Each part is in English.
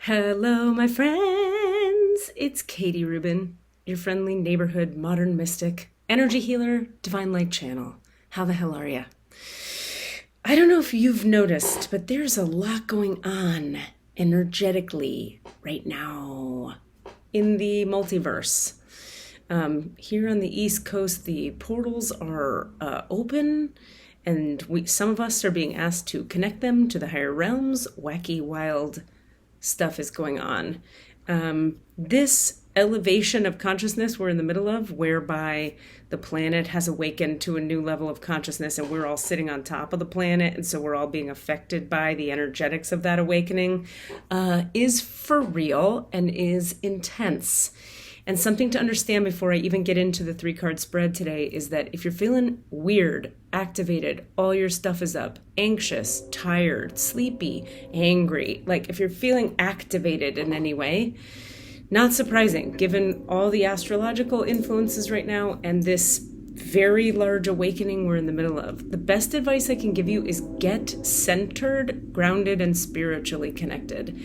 Hello, my friends. It's Katie Rubin, your friendly neighborhood modern mystic, energy healer, divine light channel. How the hell are ya? I don't know if you've noticed, but there's a lot going on energetically right now in the multiverse. Here on the East Coast, the portals are open, and some of us are being asked to connect them to the higher realms. Wacky, wild stuff is going on. This elevation of consciousness we're in the middle of, whereby the planet has awakened to a new level of consciousness and we're all sitting on top of the planet, and so we're all being affected by the energetics of that awakening, is for real and is intense. And something to understand before I even get into the 3-card spread today is that if you're feeling weird, activated, all your stuff is up, anxious, tired, sleepy, angry, like if you're feeling activated in any way, not surprising given all the astrological influences right now and this very large awakening we're in the middle of. The best advice I can give you is get centered, grounded, and spiritually connected.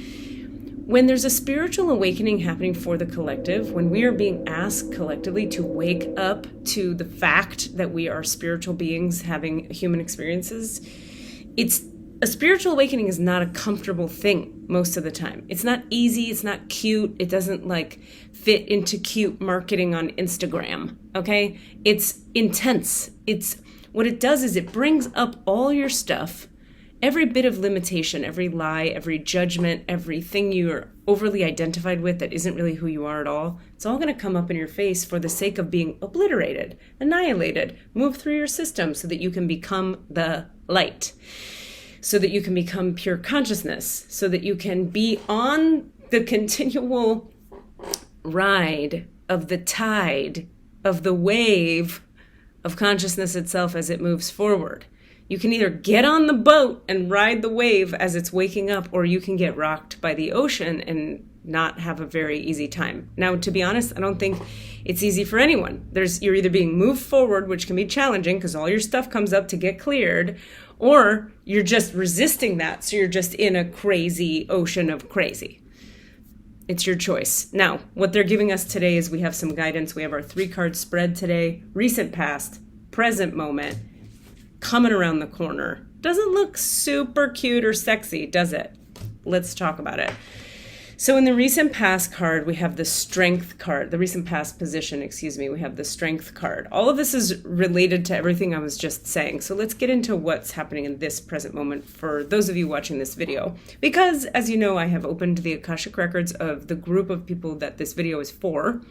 When there's a spiritual awakening happening for the collective, when we are being asked collectively to wake up to the fact that we are spiritual beings having human experiences, a spiritual awakening is not a comfortable thing most of the time. It's not easy, it's not cute, it doesn't fit into cute marketing on Instagram, okay? It's intense. What it does is it brings up all your stuff, every bit of limitation, every lie, every judgment, everything you're overly identified with that isn't really who you are at all. It's all going to come up in your face for the sake of being obliterated, annihilated, moved through your system so that you can become the light, so that you can become pure consciousness, so that you can be on the continual ride of the tide, of the wave of consciousness itself as it moves forward. You can either get on the boat and ride the wave as it's waking up, or you can get rocked by the ocean and not have a very easy time. Now, to be honest, I don't think it's easy for anyone. You're either being moved forward, which can be challenging because all your stuff comes up to get cleared, or you're just resisting that, so you're just in a crazy ocean of crazy. It's your choice. Now, what they're giving us today is we have some guidance. We have our 3-card spread today, recent past, present moment, coming around the corner. Doesn't look super cute or sexy, does it? Let's talk about it. So in the recent past card, we have the strength card, the recent past position, we have the strength card. All of this is related to everything I was just saying. So let's get into what's happening in this present moment for those of you watching this video. Because as you know, I have opened the Akashic Records of the group of people that this video is for.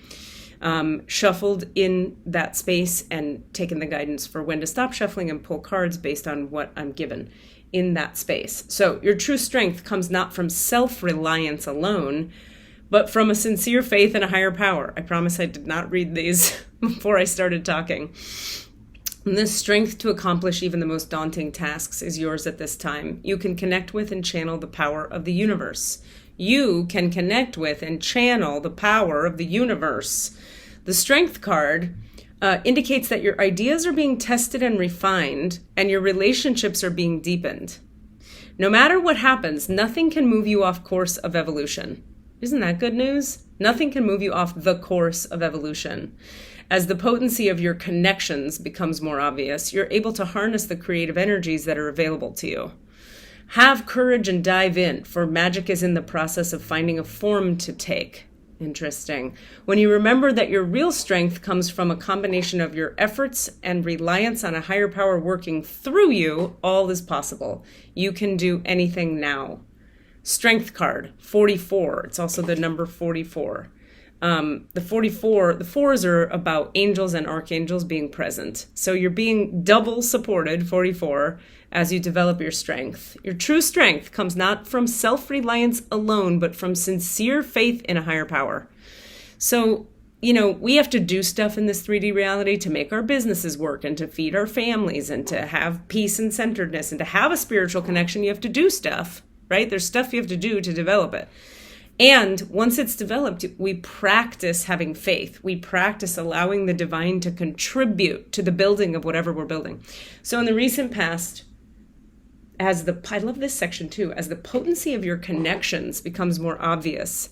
Shuffled in that space and taken the guidance for when to stop shuffling and pull cards based on what I'm given in that space. So your true strength comes not from self-reliance alone, but from a sincere faith in a higher power. I promise I did not read these before I started talking. And this strength to accomplish even the most daunting tasks is yours at this time. You can connect with and channel the power of the universe. You can connect with and channel the power of the universe. The strength card indicates that your ideas are being tested and refined, and your relationships are being deepened. No matter what happens, nothing can move you off course of evolution. Isn't that good news? Nothing can move you off the course of evolution. As the potency of your connections becomes more obvious, you're able to harness the creative energies that are available to you. Have courage and dive in, for magic is in the process of finding a form to take. Interesting. When you remember that your real strength comes from a combination of your efforts and reliance on a higher power working through you, all is possible. You can do anything now. Strength card, 44. It's also the number 44. The 4s are about angels and archangels being present. So you're being double supported, 44, as you develop your strength. Your true strength comes not from self-reliance alone, but from sincere faith in a higher power. So, we have to do stuff in this 3D reality to make our businesses work and to feed our families and to have peace and centeredness and to have a spiritual connection. You have to do stuff, right? There's stuff you have to do to develop it. And once it's developed, we practice having faith. We practice allowing the divine to contribute to the building of whatever we're building. So in the recent past, I love this section too, as the potency of your connections becomes more obvious,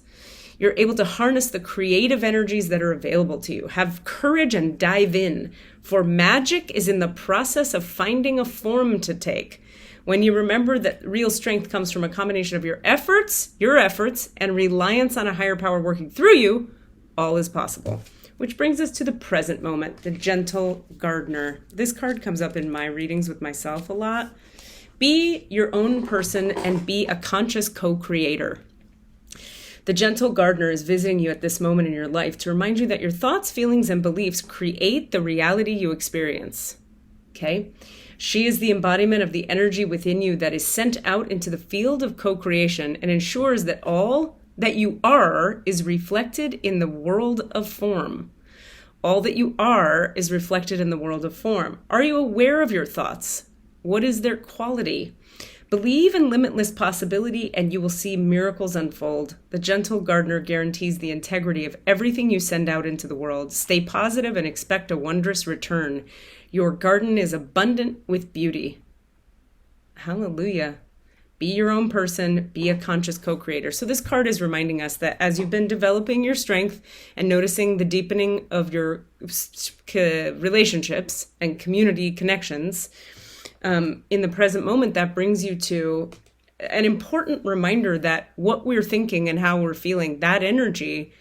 you're able to harness the creative energies that are available to you. Have courage and dive in, for magic is in the process of finding a form to take. When you remember that real strength comes from a combination of your efforts, and reliance on a higher power working through you, all is possible. Which brings us to the present moment, the gentle gardener. This card comes up in my readings with myself a lot. Be your own person and be a conscious co-creator. The gentle gardener is visiting you at this moment in your life to remind you that your thoughts, feelings, and beliefs create the reality you experience. Okay? She is the embodiment of the energy within you that is sent out into the field of co-creation and ensures that all that you are is reflected in the world of form. All that you are is reflected in the world of form. Are you aware of your thoughts? What is their quality? Believe in limitless possibility and you will see miracles unfold. The gentle gardener guarantees the integrity of everything you send out into the world. Stay positive and expect a wondrous return. Your garden is abundant with beauty. Hallelujah. Be your own person, be a conscious co-creator. So this card is reminding us that as you've been developing your strength and noticing the deepening of your relationships and community connections, in the present moment, that brings you to an important reminder that what we're thinking and how we're feeling, that energy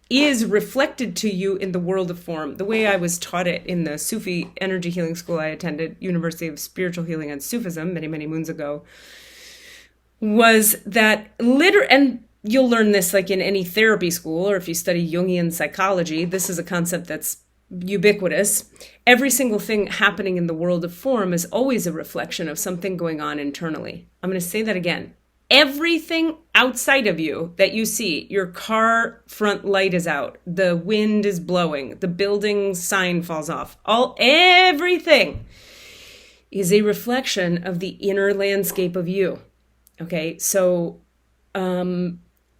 is reflected to you in the world of form. The way I was taught it in the Sufi energy healing school I attended, University of Spiritual Healing and Sufism, many, many moons ago, was that and you'll learn this like in any therapy school, or if you study Jungian psychology, this is a concept that's ubiquitous. Every single thing happening in the world of form is always a reflection of something going on internally. I'm going to say that again. Everything outside of you that you see, your car front light is out, the wind is blowing, the building sign falls off, everything is a reflection of the inner landscape of you. Okay, so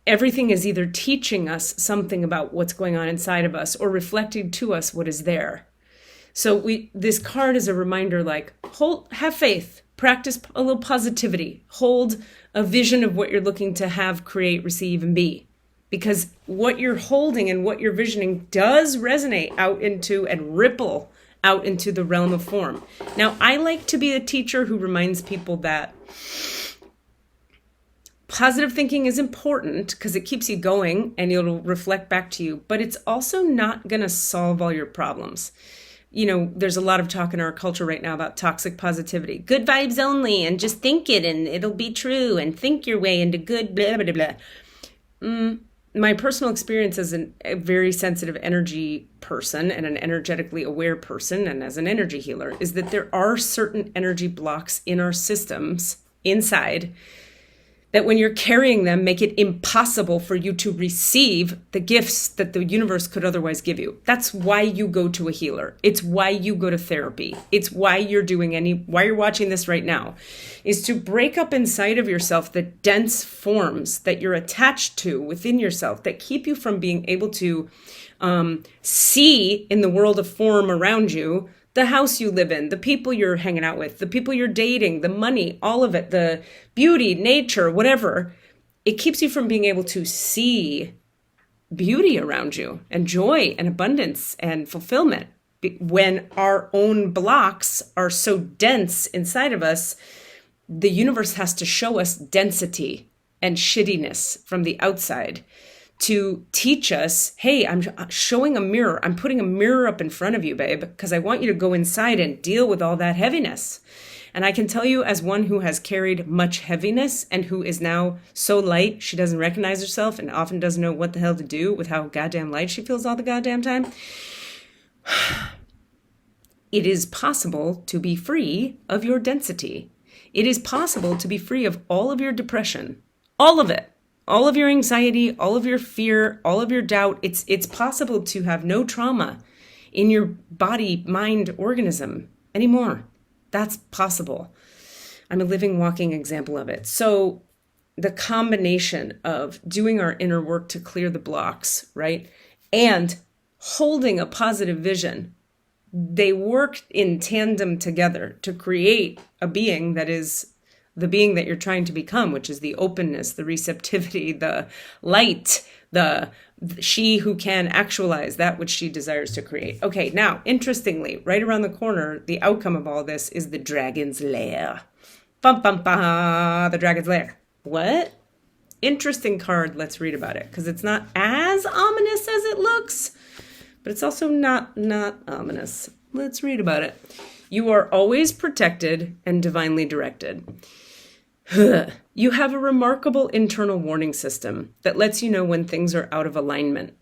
everything is either teaching us something about what's going on inside of us or reflecting to us what is there. So this card is a reminder, like, have faith, practice a little positivity, hold a vision of what you're looking to have, create, receive, and be. Because what you're holding and what you're visioning does resonate out into and ripple out into the realm of form. Now, I like to be a teacher who reminds people that positive thinking is important because it keeps you going and it'll reflect back to you, but it's also not going to solve all your problems. You know, there's a lot of talk in our culture right now about toxic positivity, good vibes only, and just think it and it'll be true, and think your way into good, blah, blah, blah, blah. My personal experience as a very sensitive energy person and an energetically aware person, and as an energy healer, is that there are certain energy blocks in our systems inside that when you're carrying them, make it impossible for you to receive the gifts that the universe could otherwise give you. That's why you go to a healer. It's why you go to therapy. It's why you're why you're watching this right now, is to break up inside of yourself the dense forms that you're attached to within yourself that keep you from being able to see in the world of form around you the house you live in, the people you're hanging out with, the people you're dating, the money, all of it, the beauty, nature, whatever. It keeps you from being able to see beauty around you and joy and abundance and fulfillment. When our own blocks are so dense inside of us, the universe has to show us density and shittiness from the outside to teach us, hey, I'm showing a mirror. I'm putting a mirror up in front of you, babe, because I want you to go inside and deal with all that heaviness. And I can tell you, as one who has carried much heaviness and who is now so light, she doesn't recognize herself and often doesn't know what the hell to do with how goddamn light she feels all the goddamn time. It is possible to be free of your density. It is possible to be free of all of your depression, all of it. All of your anxiety, all of your fear, all of your doubt. It's possible to have no trauma in your body, mind, organism anymore. That's possible. I'm a living, walking example of it. So the combination of doing our inner work to clear the blocks, right? And holding a positive vision they work in tandem together to create a being that is the being that you're trying to become, which is the openness, the receptivity, the light, the she who can actualize that which she desires to create. Okay, now, interestingly, right around the corner, the outcome of all this is the dragon's lair. Bum, bum, bum, the dragon's lair. What? Interesting card. Let's read about it, because it's not as ominous as it looks, but it's also not ominous. Let's read about it. You are always protected and divinely directed. You have a remarkable internal warning system that lets you know when things are out of alignment.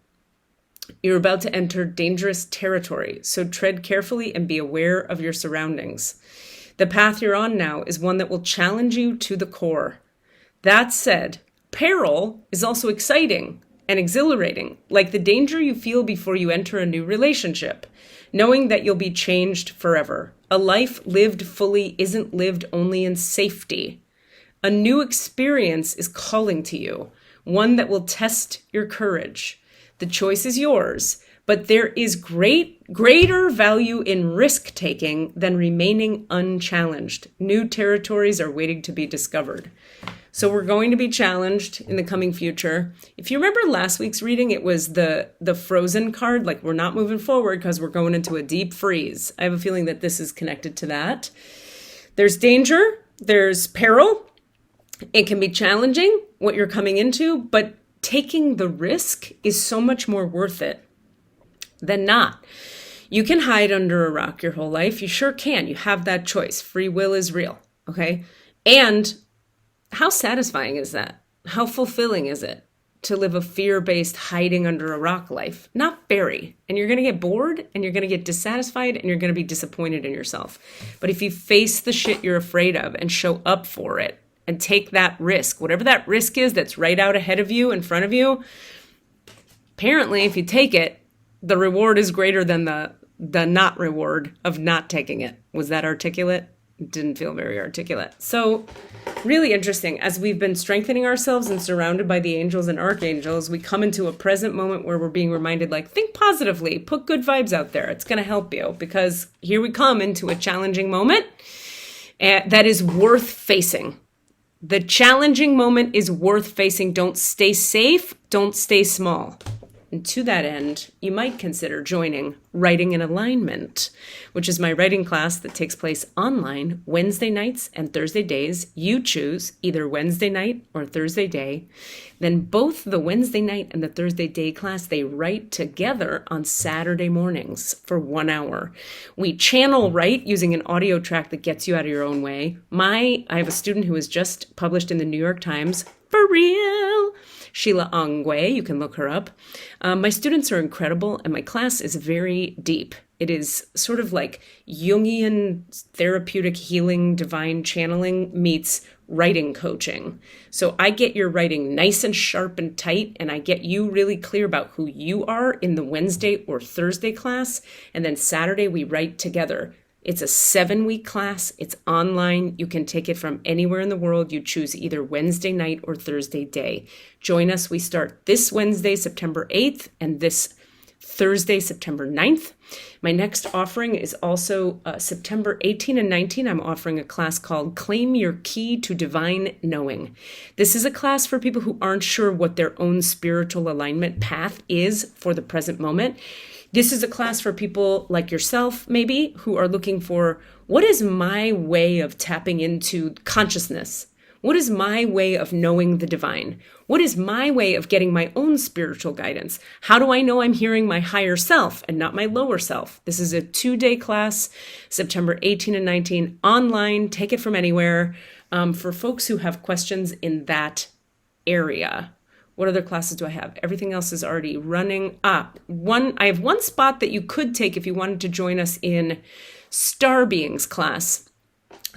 You're about to enter dangerous territory, so tread carefully and be aware of your surroundings. The path you're on now is one that will challenge you to the core. That said, peril is also exciting and exhilarating, like the danger you feel before you enter a new relationship, knowing that you'll be changed forever. A life lived fully isn't lived only in safety. A new experience is calling to you, one that will test your courage. The choice is yours, but there is greater value in risk-taking than remaining unchallenged. New territories are waiting to be discovered. So we're going to be challenged in the coming future. If you remember last week's reading, it was the frozen card, like we're not moving forward because we're going into a deep freeze. I have a feeling that this is connected to that. There's danger, there's peril. It can be challenging what you're coming into, but taking the risk is so much more worth it than not. You can hide under a rock your whole life. You sure can. You have that choice. Free will is real. Okay. And how satisfying is that? How fulfilling is it to live a fear-based hiding under a rock life? Not very. And you're going to get bored and you're going to get dissatisfied and you're going to be disappointed in yourself. But if you face the shit you're afraid of and show up for it and take that risk, whatever that risk is that's right out ahead of you, in front of you, apparently if you take it, the reward is greater than the not reward of not taking it. Was that articulate? Didn't feel very articulate. So really interesting. As we've been strengthening ourselves and surrounded by the angels and archangels, we come into a present moment where we're being reminded, like, think positively, put good vibes out there. It's going to help you, because here we come into a challenging moment that is worth facing. The challenging moment is worth facing. Don't stay safe. Don't stay small. And to that end, you might consider joining Writing in Alignment, which is my writing class that takes place online Wednesday nights and Thursday days. You choose either Wednesday night or Thursday day. Then both the Wednesday night and the Thursday day class, they write together on Saturday mornings for 1 hour. We channel write using an audio track that gets you out of your own way. I have a student who was just published in the New York Times, for real, Sheila Ongwe, you can look her up. My students are incredible, and my class is very deep. It is sort of like Jungian therapeutic healing, divine channeling meets writing coaching. So I get your writing nice and sharp and tight, and I get you really clear about who you are in the Wednesday or Thursday class, and then Saturday we write together. It's a 7-week class. It's online. You can take it from anywhere in the world. You choose either Wednesday night or Thursday day. Join us. We start this Wednesday, September 8th, and this Thursday, September 9th. My next offering is also September 18 and 19. I'm offering a class called Claim Your Key to Divine Knowing. This is a class for people who aren't sure what their own spiritual alignment path is for the present moment. This is a class for people like yourself, maybe, who are looking for, what is my way of tapping into consciousness? What is my way of knowing the divine? What is my way of getting my own spiritual guidance? How do I know I'm hearing my higher self and not my lower self? This is a 2-day class, September 18 and 19, online. Take it from anywhere, for folks who have questions in that area. What other classes do I have? Everything else is already running. I have one spot that you could take if you wanted to join us in Star Beings class.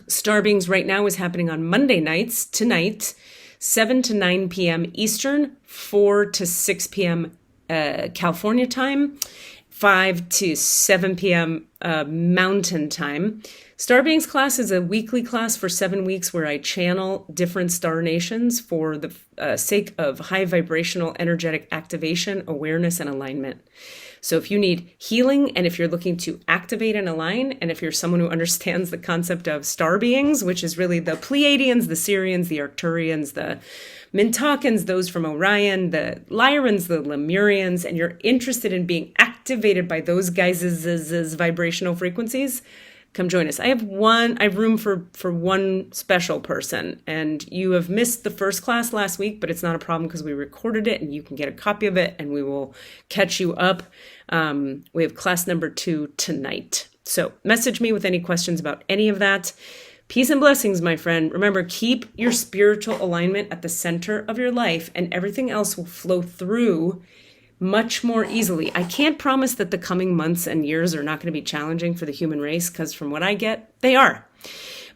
Star Beings right now is happening on Monday nights, tonight, 7 to 9 p.m. Eastern, 4 to 6 p.m. California time, 5 to 7 p.m. Mountain time. Star Beings class is a weekly class for 7 weeks where I channel different star nations for the sake of high vibrational energetic activation, awareness, and alignment. So if you need healing, and if you're looking to activate and align, and if you're someone who understands the concept of star beings, which is really the Pleiadians, the Sirians, the Arcturians, the Mintakans, those from Orion, the Lyrians, the Lemurians, and you're interested in being activated by those guys' vibrational frequencies, come join us. I have room for one special person, and you have missed the first class last week, but it's not a problem because we recorded it and you can get a copy of it and we will catch you up. We have class number 2 tonight. So message me with any questions about any of that. Peace and blessings, my friend. Remember, keep your spiritual alignment at the center of your life and everything else will flow through much more easily. I can't promise that the coming months and years are not going to be challenging for the human race, because from what I get, they are.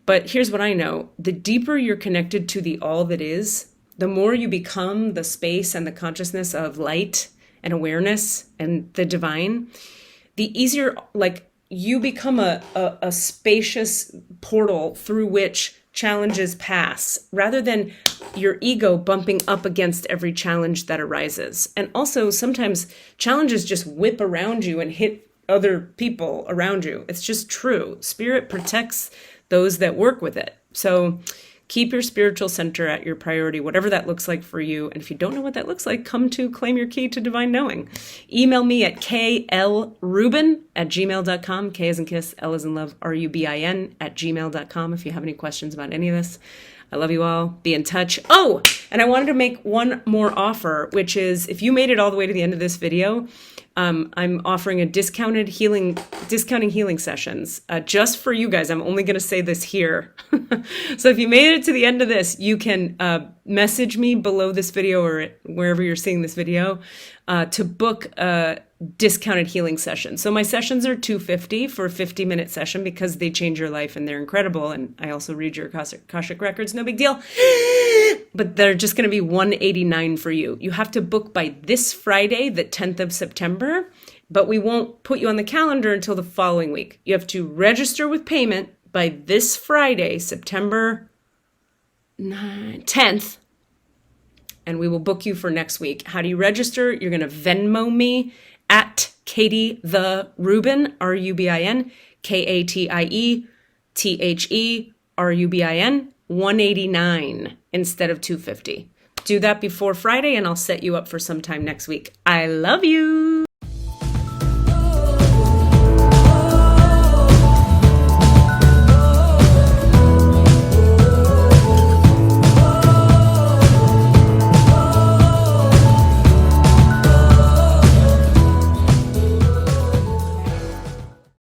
But here's what I know. The deeper you're connected to the all that is, the more you become the space and the consciousness of light and awareness and the divine, the easier, like, you become a spacious portal through which challenges pass, rather than your ego bumping up against every challenge that arises. And also sometimes challenges just whip around you and hit other people around you. It's just true. Spirit protects those that work with it. So keep your spiritual center at your priority, whatever that looks like for you. And if you don't know what that looks like, come to Claim Your Key to Divine Knowing. Email me at klrubin@gmail.com. K as in kiss, L as in love, RUBIN @gmail.com if you have any questions about any of this. I love you all. Be in touch. Oh, and I wanted to make one more offer, which is if you made it all the way to the end of this video, I'm offering a discounting healing sessions just for you guys. I'm only going to say this here. So if you made it to the end of this, you can message me below this video or wherever you're seeing this video to book a discounted healing session. So my sessions are $250 for a 50-minute session because they change your life and they're incredible. And I also read your Akashic Records, no big deal. But they're just going to be $189 for you. You have to book by this Friday, the 10th of September, but we won't put you on the calendar until the following week. You have to register with payment by this Friday, September 10th, and we will book you for next week. How do you register? You're going to Venmo me at Katie the Rubin, RUBIN, KATIETHERUBIN, $189 instead of $250. Do that before Friday and I'll set you up for some time next week. I love you.